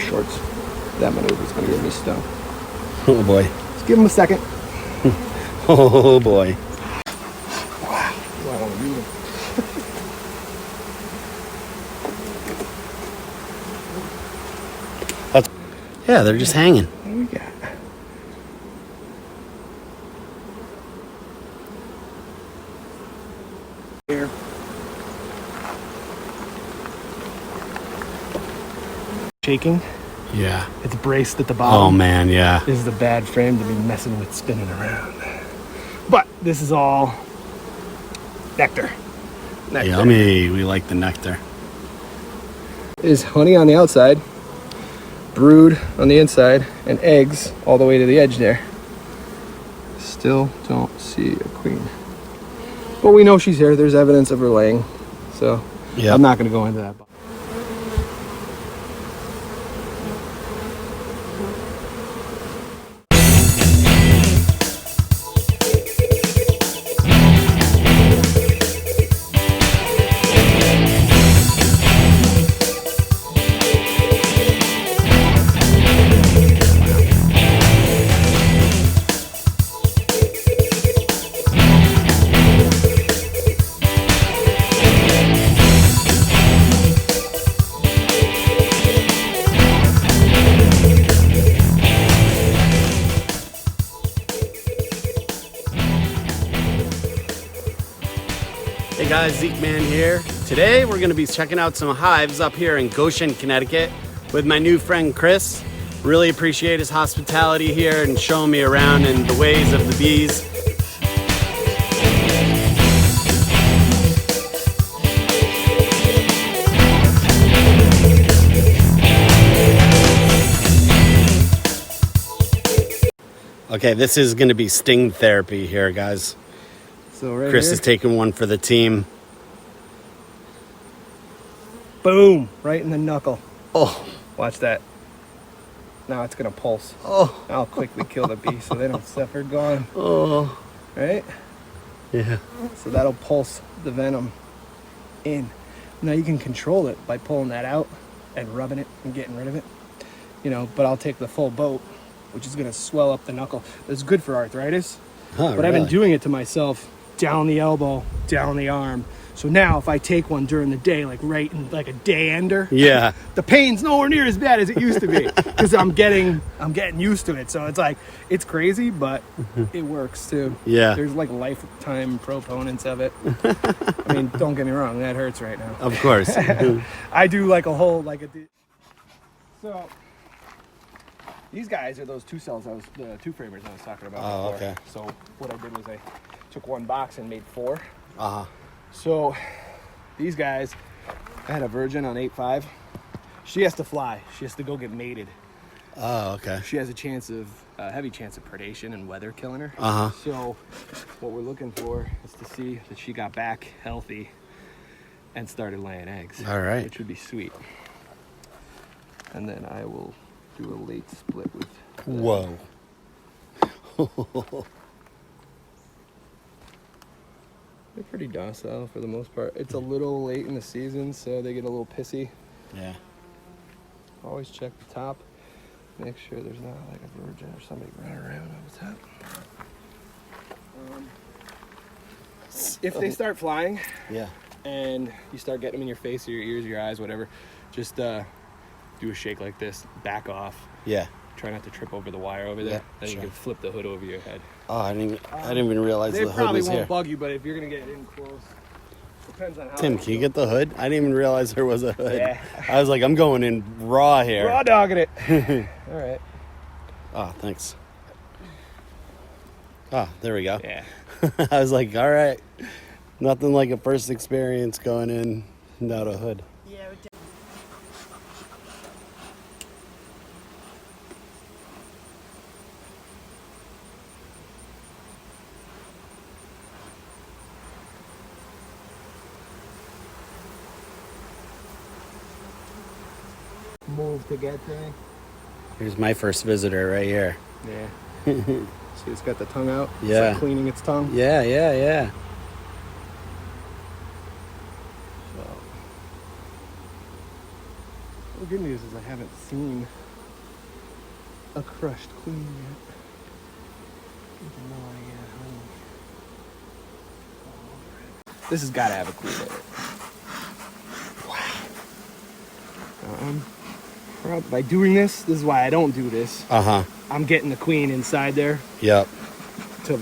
shorts. That maneuver's gonna get me stung. Oh boy. Just give him a second. Oh boy. Wow. I don't want to beat him. Yeah, they're just hanging. What we got? Here. Shaking. Yeah. It's braced at the bottom. Oh man, yeah. This is a bad frame to be messing with spinning around. But this is all nectar. Yummy. We like the nectar. Is honey on the outside, brood on the inside, and eggs all the way to the edge there. Still don't see a queen. But we know she's here. There's evidence of her laying. So I'm not going to go into that. Hey guys, Zeekman here. Today we're going to be checking out some hives up here in Goshen, Connecticut with my new friend Chris. Really appreciate his hospitality here and showing me around and the ways of the bees. Okay, this is going to be sting therapy here, guys. So right Chris here, is taking one for the team. boom, right in the knuckle. Oh, Watch that. Now it's going to pulse. oh, I'll quickly kill the bee so they don't suffer gone. oh. Right? Yeah. So that'll pulse the venom in. Now you can control it by pulling that out and rubbing it and getting rid of it. You know, but I'll take the full boat, which is going to swell up the knuckle. It's good for arthritis. Huh, But I've been really? doing it to myself down the elbow, down the arm. So now if I take one during the day, like right in like a day ender, Yeah. the pain's nowhere near as bad as it used to be because I'm getting used to it. So it's like, it's crazy, but it works too. Yeah. There's like lifetime proponents of it. I mean, don't get me wrong, that hurts right now. Of course. I do like a whole, so these guys are those the two framers I was talking about Oh, before. okay. So what I did was I took one box and made 4. Uh-huh. So these guys, I had a virgin on 8.5. She has to fly. She has to go get mated. Oh, okay. She has a heavy chance of predation and weather killing her. Uh-huh. So what we're looking for is to see that she got back healthy and started laying eggs. All right. Which would be sweet. And then I will do a late split with them. Whoa. They're pretty docile for the most part. It's a little late in the season, so they get a little pissy. Yeah. Always check the top. Make sure there's not like a virgin or somebody running around on the top. If they start flying Yeah. and you start getting them in your face or your ears, your eyes, whatever, just do a shake like this, back off. Yeah. Try not to trip over the wire over there. Yeah, Then sure. you can flip the hood over your head. Oh, I didn't even realize They the hood probably was won't here. bug you, but if you're gonna get in close, depends on how. Tim, they can you go. get the hood? I didn't even realize there was a hood. Yeah. I was like, I'm going in raw here. Raw dogging it. All right. Oh, thanks. Oh, there we go. Yeah. I was like, all right. Nothing like a first experience going in without a hood. Yeah, we did. Move to get to me. Here's my first visitor right here. Yeah. See, it's got the tongue out. It's Yeah. like cleaning its tongue. Yeah, yeah, yeah. So. The good news is I haven't seen a crushed queen yet. Even though I had honey all over it. This has got to have a queen in it. Wow. By doing this is why I don't do this. I'm getting the queen inside there. Yep.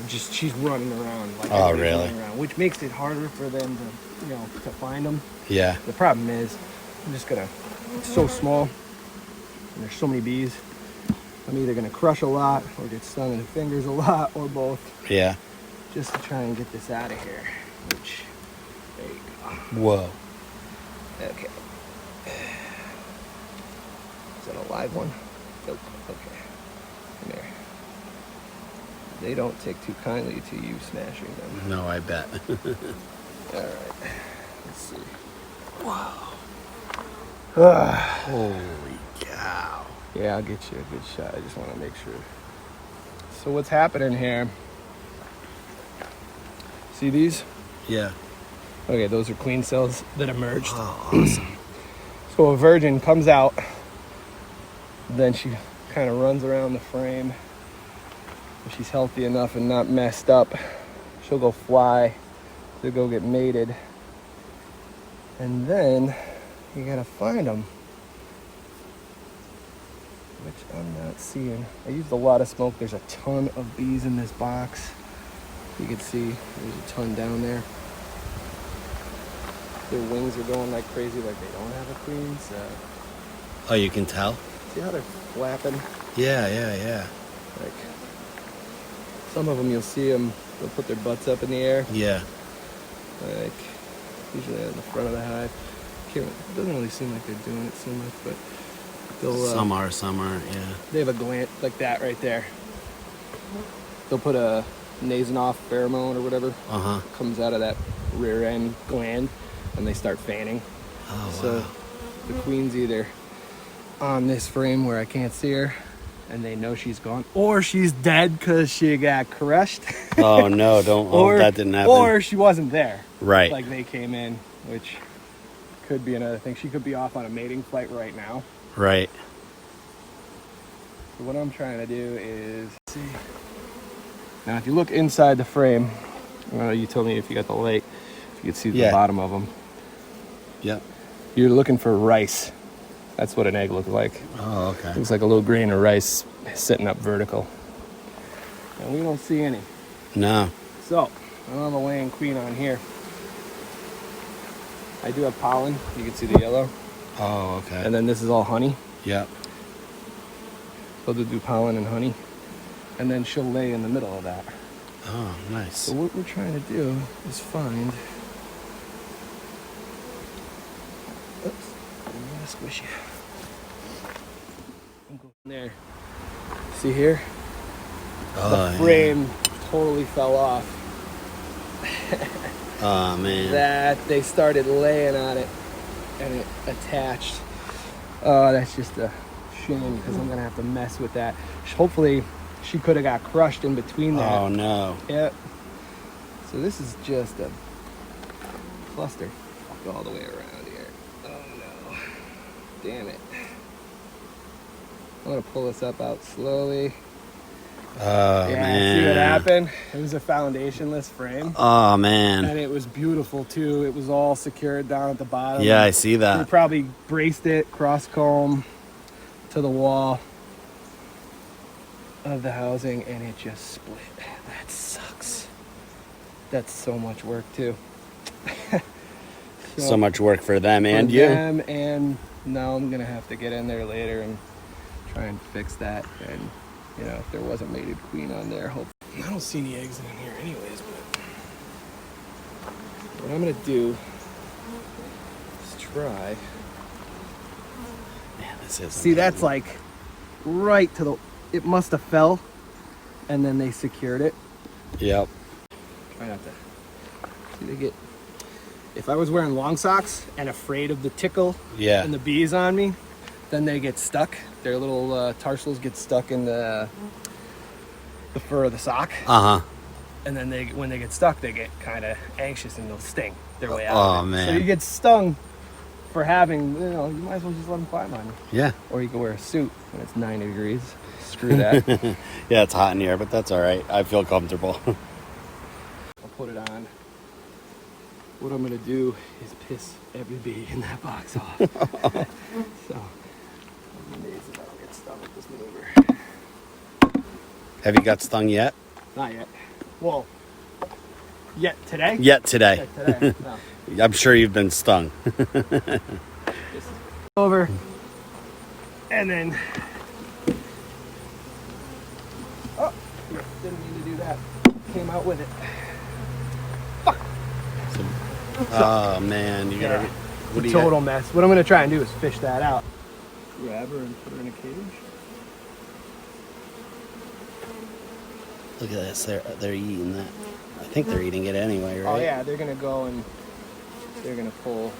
She's running around. Like oh, really? Around, which makes it harder for them to, to find them. Yeah. The problem is, it's so small, and there's so many bees. I'm either gonna crush a lot, or get stung in the fingers a lot, or both. Yeah. Just to try and get this out of here. Which, there you go. Whoa. Okay. Is that a live one? Nope. Okay. Come here. They don't take too kindly to you smashing them. No, I bet. All right. Let's see. Wow. Holy cow. Yeah, I'll get you a good shot. I just want to make sure. So what's happening here? See these? Yeah. Okay, those are queen cells that emerged. Oh, awesome. So a virgin comes out, then she kind of runs around the frame. If she's healthy enough and not messed up, she'll go fly to go get mated. And then you gotta find them, which I'm not seeing. I used a lot of smoke. There's a ton of bees in this box. You can see there's a ton down there. Their wings are going like crazy, like they don't have a queen. So Oh, you can tell? see how they're flapping? Yeah. Like some of them, you'll see them. They'll put their butts up in the air. Yeah. Like usually on the front of the hive. It doesn't really seem like they're doing it so much, but they'll. Some are, yeah. They have a gland like that right there. They'll put a Nasonoff pheromone or whatever comes out of that rear end gland, and they start fanning. Oh, So wow. the queen's either on this frame where I can't see her, and they know she's gone, or she's dead because she got crushed. Oh, no, don't. Or, that didn't happen. Or she wasn't there. Right. Like they came in, which could be another thing. She could be off on a mating flight right now. Right. So what I'm trying to do is see. Now, if you look inside the frame, you told me if you got the light, if you could see the bottom of them. Yep. You're looking for rice. That's what an egg looks like. Oh, okay. Looks like a little grain of rice sitting up vertical. And we don't see any. No. So, I don't have a laying queen on here. I do have pollen. You can see the yellow. Oh, okay. And then this is all honey. Yep. They'll do pollen and honey. And then she'll lay in the middle of that. Oh, nice. So what we're trying to do is find... Oops. I'm gonna squish you. Go there. See here? The frame totally fell off. Oh, man. That they started laying on it and it attached. Oh, that's just a shame because I'm gonna have to mess with that. Hopefully she could have got crushed in between that. Oh, no. Yep. So this is just a cluster all the way around here. Oh no. Damn it. I'm gonna pull this up out slowly. Oh, man. See what happened? It was a foundationless frame. Oh, man. And it was beautiful too. It was all secured down at the bottom. Yeah, I see We that. probably braced it cross comb to the wall of the housing and it just split. That sucks. That's so much work too. So much work for them and for you. them, and now I'm gonna have to get in there later and try and fix that. And if there was a mated queen on there, hopefully. I don't see any eggs in here anyways, but what I'm gonna do is try. Man, this is See, that's like right to the. It must have fell, and then they secured it. Yep. Try not to. See, they get. If I was wearing long socks and afraid of the tickle and the bees on me, then they get stuck. Their little tarsals get stuck in the fur of the sock. And then when they get stuck, they get kind of anxious and they'll sting their way out. Oh, of it. man. So you get stung for having, you know, you might as well just let them climb on you. Yeah. Or you can wear a suit when it's 90 degrees. Screw that. Yeah, it's hot in here, but that's all right. I feel comfortable. I'll put it on. What I'm gonna do is piss every bee in that box off. So, I'm amazed if I don't get stung with this maneuver. Have you got stung yet? Not yet. Well, yet today? Yet today. Yeah, today. No. I'm sure you've been stung. Just over. And then. Oh, didn't mean to do that. Came out with it. Fuck. Oh man, you gotta. What do you total mess. What I'm gonna try and do is fish that out. Grab her and put her in a cage. Look at this. They're eating that. I think they're eating it anyway, right? Oh yeah, they're gonna go and they're gonna pull.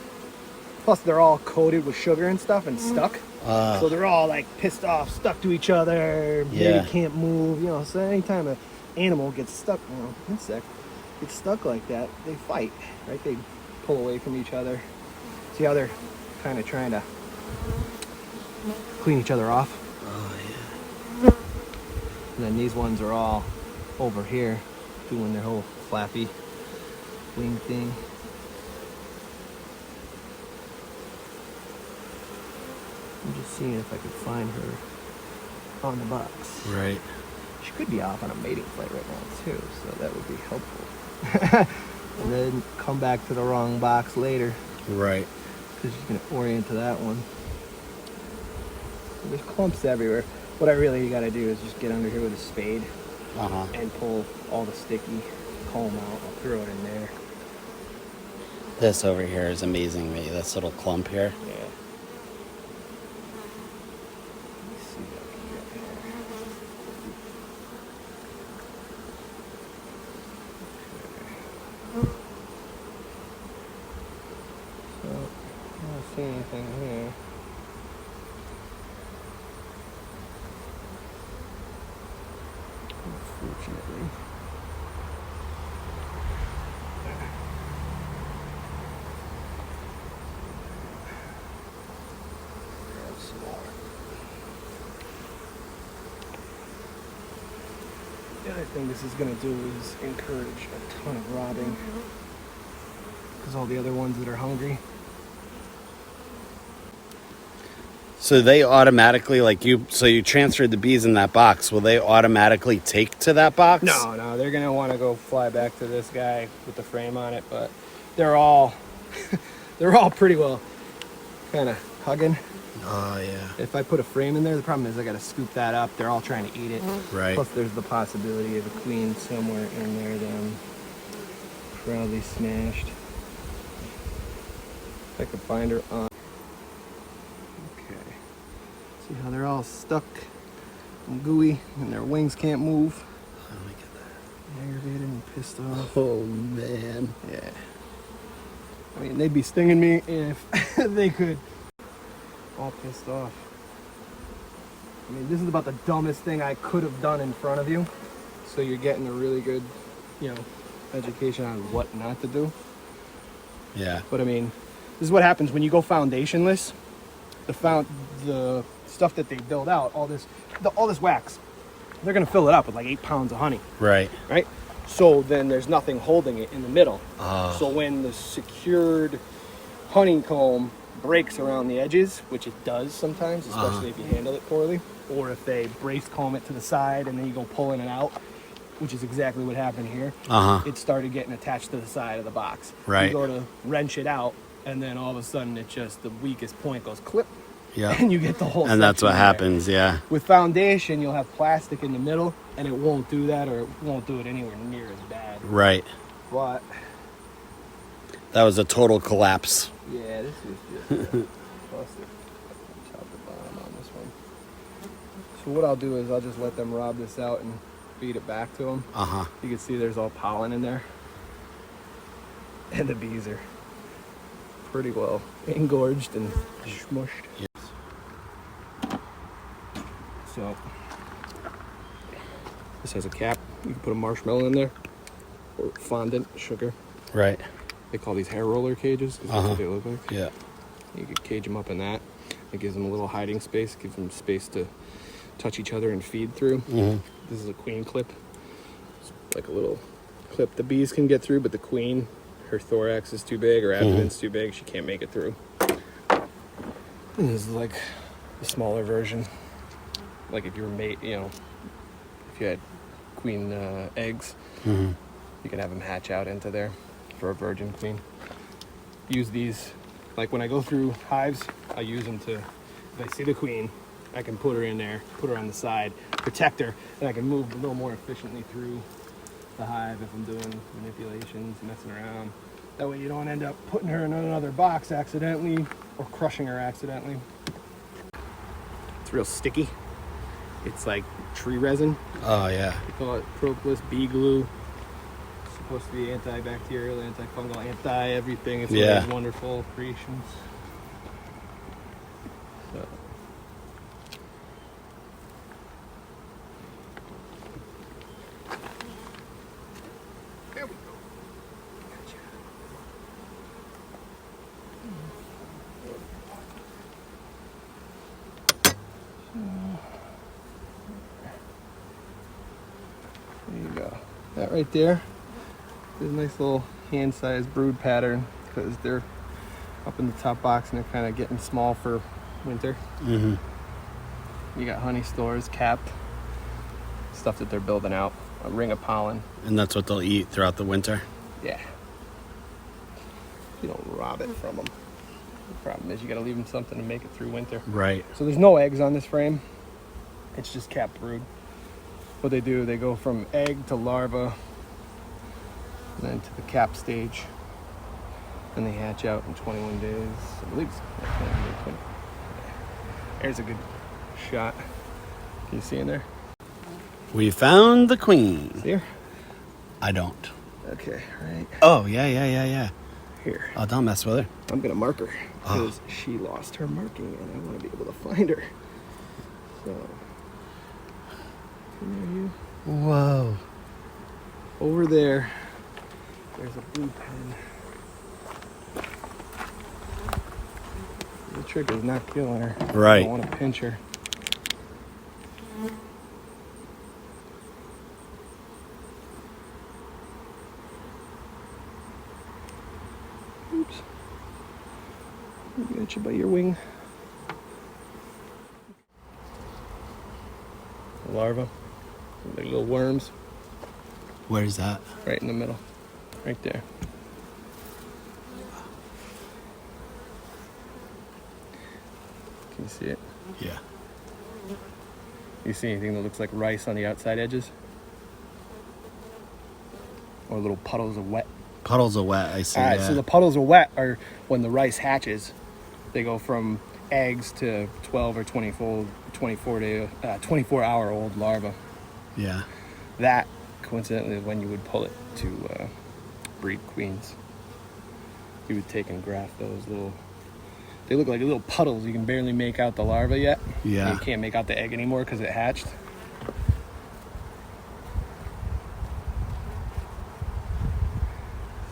Plus, they're all coated with sugar and stuff and stuck. So they're all like pissed off, stuck to each other. Yeah. Maybe can't move. You know, so anytime an animal gets stuck, you know, insect gets stuck like that, they fight, right? They pull away from each other. See how they're kind of trying to clean each other off? Oh yeah. And then these ones are all over here doing their whole flappy wing thing. I'm just seeing if I could find her on the box. Right. She could be off on a mating flight right now too, so that would be helpful. And then come back to the wrong box later. Right. Because she's gonna orient to that one. There's clumps everywhere. What I really gotta do is just get under here with a spade and pull all the sticky comb out. I'll throw it in there. This over here is amazing me. This little clump here. Yeah. Let me see what I can get here. Okay. So, I don't see anything here. Unfortunately. Grab some more. The other thing this is going to do is encourage a ton of robbing. Because all the other ones that are hungry. So they automatically, like you, so you transferred the bees in that box. Will they automatically take to that box? No, they're going to want to go fly back to this guy with the frame on it, but they're all, they're all pretty well kind of hugging. Oh, yeah. If I put a frame in there, the problem is I got to scoop that up. They're all trying to eat it. Right. Plus there's the possibility of a queen somewhere in there that I'm probably smashed. If I could find her on. See how they're all stuck and gooey and their wings can't move. Oh, look at that. Aggravated and pissed off. Oh, man. Yeah. I mean, they'd be stinging me if they could. All pissed off. I mean, this is about the dumbest thing I could have done in front of you. So you're getting a really good, you know, education on what not to do. Yeah. But I mean, this is what happens when you go foundationless. The stuff that they build out, all this wax, they're gonna fill it up with like 8 pounds of honey. Right. Right? So then there's nothing holding it in the middle. Oh. So when the secured honeycomb breaks around the edges, which it does sometimes, especially if you handle it poorly, or if they brace comb it to the side and then you go pulling it out, which is exactly what happened here. It started getting attached to the side of the box. Right. You go to wrench it out, and then all of a sudden it just, the weakest point goes clip. Yeah. And you get the whole And that's what section in there. happens, yeah. With foundation, you'll have plastic in the middle, and it won't do that, or it won't do it anywhere near as bad. Right. But That was a total collapse. yeah, this is just busted from top to bottom on this one. So what I'll do is I'll just let them rob this out and feed it back to them. You can see there's all pollen in there, and the bees are pretty well engorged and smushed. Yes. So this has a cap. You can put a marshmallow in there or fondant sugar. Right. They call these hair roller cages. That's what they look like. Yeah. You could cage them up in that. It gives them a little hiding space, gives them space to touch each other and feed through. Mm-hmm. This is a queen clip. It's like a little clip the bees can get through, but the queen, her thorax is too big, her abdomen's too big, she can't make it through. And this is like a smaller version. Like if you were if you had queen eggs, you could have them hatch out into there for a virgin queen. Use these, like when I go through hives, I use them to, if I see the queen, I can put her in there, put her on the side, protect her, and I can move a little more efficiently through the hive if I'm doing manipulations, messing around. That way you don't end up putting her in another box accidentally or crushing her accidentally. It's real sticky. It's like tree resin. Oh, yeah. They call it propolis bee glue. It's supposed to be antibacterial, antifungal, anti-everything. It's one of those wonderful creations. So. There we go. Gotcha. There you go. That right there is a nice little hand-sized brood pattern because they're up in the top box and they're kind of getting small for winter. You got honey stores capped, stuff that they're building out, a ring of pollen. And that's what they'll eat throughout the winter? Yeah. You don't rob it from them. The problem is you got to leave them something to make it through winter. Right. So there's no eggs on this frame. It's just capped brood. What they do, they go from egg to larva, and then to the cap stage, and they hatch out in 21 days. I believe it's 20. There's a good shot. Can you see in there? We found the queen. See her? I don't. Okay, right Oh, yeah. here. Oh, don't mess with her. I'm gonna mark her because she lost her marking, and I want to be able to find her. So, you Whoa. over there. There's a blue pen. The trick is not killing her. Right. I don't want to pinch her. Oops. Got you by your wing. The larva. Like little worms. Where's that? Right in the middle. Right there. Can you see it? Yeah. You see anything that looks like rice on the outside edges? Or little puddles of wet? Puddles of wet, I see. All right, so the puddles of wet are when the rice hatches. They go from eggs to 12 or 24-hour old larva. Yeah. That, coincidentally, is when you would pull it to breed queens. You would take and graft those little... They look like little puddles. You can barely make out the larva yet. Yeah. You can't make out the egg anymore because it hatched.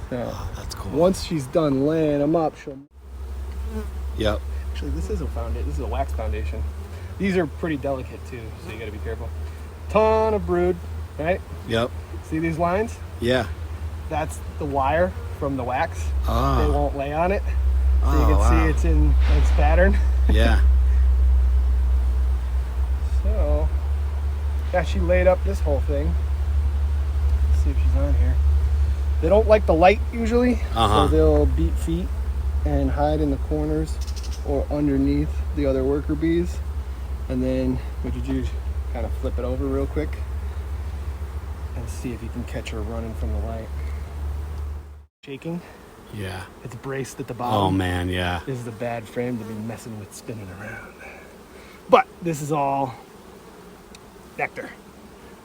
So, That's cool. once she's done laying them up, she'll... Yep. Actually, this is a wax foundation. These are pretty delicate too, so you got to be careful. Ton of brood, right? Yep. See these lines? Yeah. That's the wire from the wax. Ah. They won't lay on it. So you Oh, can wow. see it's in nice pattern. Yeah. So, yeah, she laid up this whole thing. Let's see if she's on here. They don't like the light usually, so they'll beat feet and hide in the corners or underneath the other worker bees. And then what you do is kind of flip it over real quick and see if you can catch her running from the light. Shaking. Yeah. It's braced at the bottom. Oh, man, yeah. This is a bad frame to be messing with spinning around. But this is all nectar.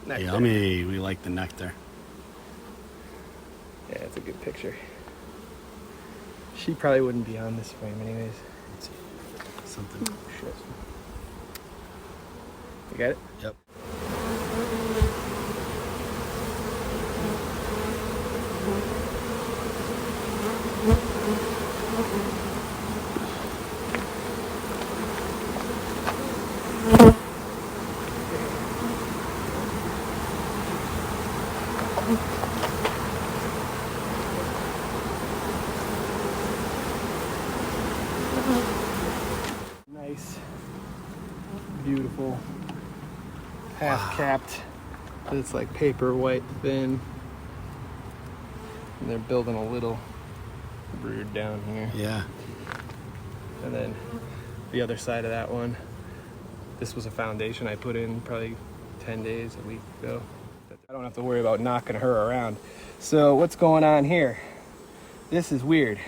Yummy. We like the nectar. Yeah, it's a good picture. She probably wouldn't be on this frame anyways. Let's see. Something. Shit. You got it? Yep. beautiful, half capped. It's like paper white thin. And they're building a little brood down here. Yeah. And then the other side of that one, this was a foundation I put in probably 10 days, a week ago. I don't have to worry about knocking her around. So what's going on here? This is weird.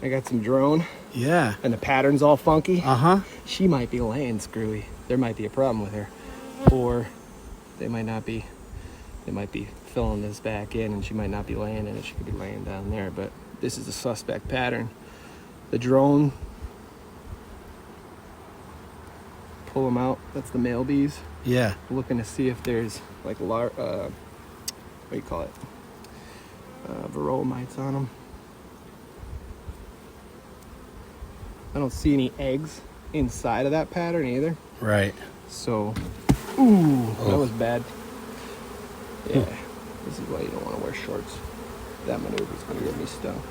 I got some drone. Yeah. And the pattern's all funky. Uh-huh. She might be laying screwy. There might be a problem with her. Or they might not be. They might be filling this back in and she might not be laying in it. She could be laying down there. But this is a suspect pattern. The drone, pull them out. That's the male bees. Yeah. Looking to see if there's like what do you call it? Varroa mites on them. I don't see any eggs inside of that pattern either. Right. So, ooh, that was bad. Yeah, this is why you don't want to wear shorts. That maneuver's gonna get me stung.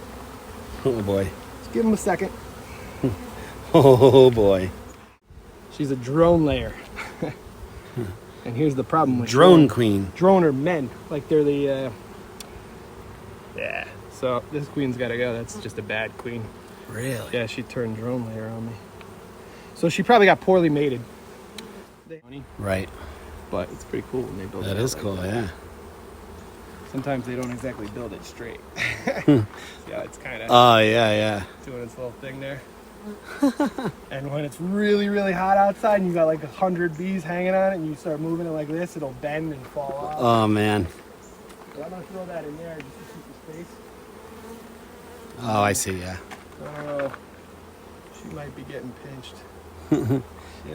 Oh boy. Let's give him a second. Oh boy. She's a drone layer. And here's the problem with Drone queen. Drone are men. Like they're the, yeah. So this queen's gotta go. That's just a bad queen. Really? Yeah, she turned drone layer on me. So she probably got poorly mated. Right. But it's pretty cool when they build it. That is cool, yeah. Sometimes they don't exactly build it straight. Yeah, it's kind of Oh, yeah. doing its little thing there. And when it's really, really hot outside and you got like 100 bees hanging on it and you start moving it like this, it'll bend and fall off. Oh, man. But I'm going to throw that in there just to keep the space. Oh, I see, yeah. Oh, she might be getting pinched.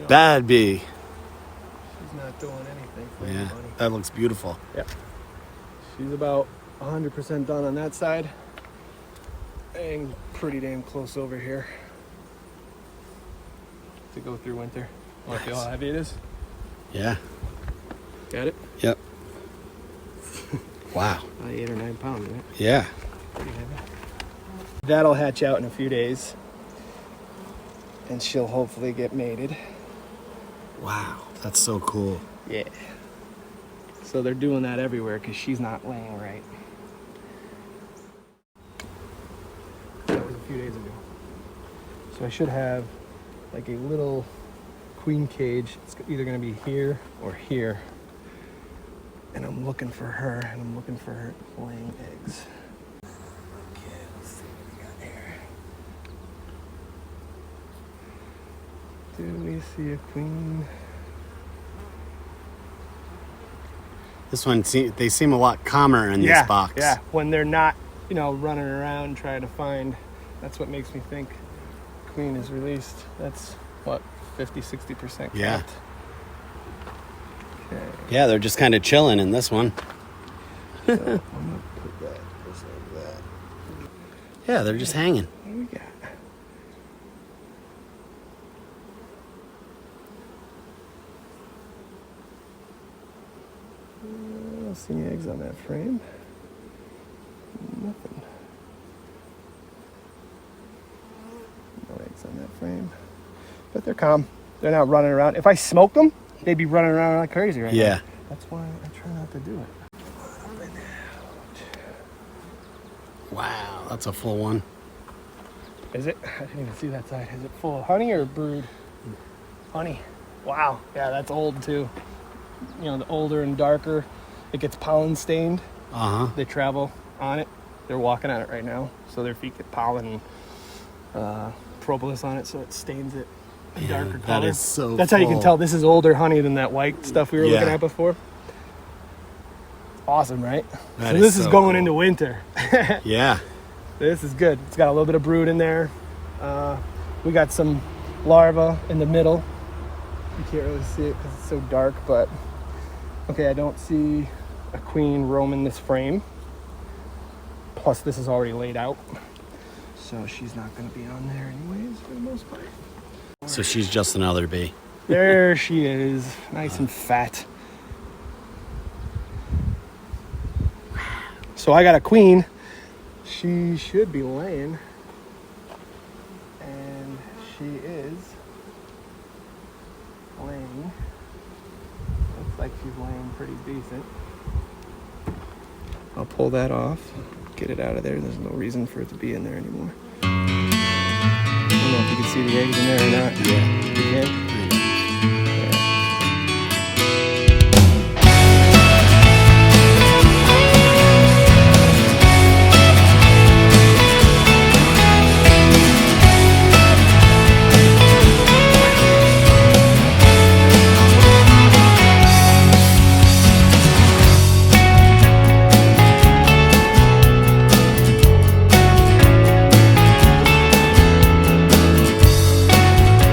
Bad bee. She's not doing anything for Yeah, anybody. that looks beautiful. Yeah. She's about 100% done on that side. And pretty damn close over here. To go through winter. Want to feel how heavy it is? Yeah. Got it? Yep. Wow. About 8 or 9 pounds, right? Yeah. Pretty heavy. That'll hatch out in a few days. And she'll hopefully get mated. Wow, that's so cool. Yeah. So they're doing that everywhere because she's not laying right. That was a few days ago. So I should have like a little queen cage. It's either going to be here or here. And I'm looking for her, and I'm looking for her laying eggs. Okay, let's see what we got here. Do we see a queen? This one, they seem a lot calmer in this box. Yeah, when they're not, running around trying to find. That's what makes me think queen is released. That's what, 50-60% capped. Yeah. Okay. Yeah, they're just kind of chilling in this one. So I'm gonna put that just like that. Yeah, they're just hanging. What do we got? I don't see any eggs on that frame. Nothing. No eggs on that frame. But they're calm. They're not running around. If I smoked them, they'd be running around like crazy right now. Yeah. That's why I try not to do it. Wow, that's a full one. Is it? I didn't even see that side. Is it full of honey or brood? Honey. Wow. Yeah, that's old too. The older and darker it gets pollen stained. Uh-huh. They travel on it. They're walking on it right now. So their feet get pollen and propolis on it, so it stains it a darker color. That is so That's how you can tell this is older honey than that white stuff we were looking Yeah. at before. Awesome, right? That So is this is so going cool. into winter. Yeah. This is good. It's got a little bit of brood in there. We got some larvae in the middle. You can't really see it because it's so dark, but okay, I don't see a queen roaming this frame. Plus, this is already laid out, so she's not going to be on there anyways for the most part. So she's just another bee. There she is, nice and fat. So I got a queen. She should be laying, and she is laying. Looks like she's laying pretty decent. I'll pull that off, get it out of there. There's no reason for it to be in there anymore. I don't know if you can see the eggs in there or not. Yeah. You can? Yeah.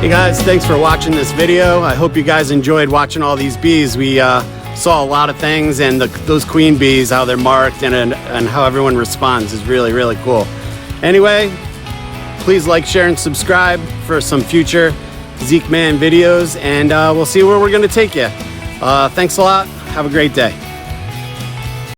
Hey guys, thanks for watching this video. I hope you guys enjoyed watching all these bees. We saw a lot of things, and those queen bees, how they're marked and how everyone responds is really, really cool. Anyway, please like, share, and subscribe for some future Zeekman videos, and we'll see where we're gonna take you. Thanks a lot. Have a great day.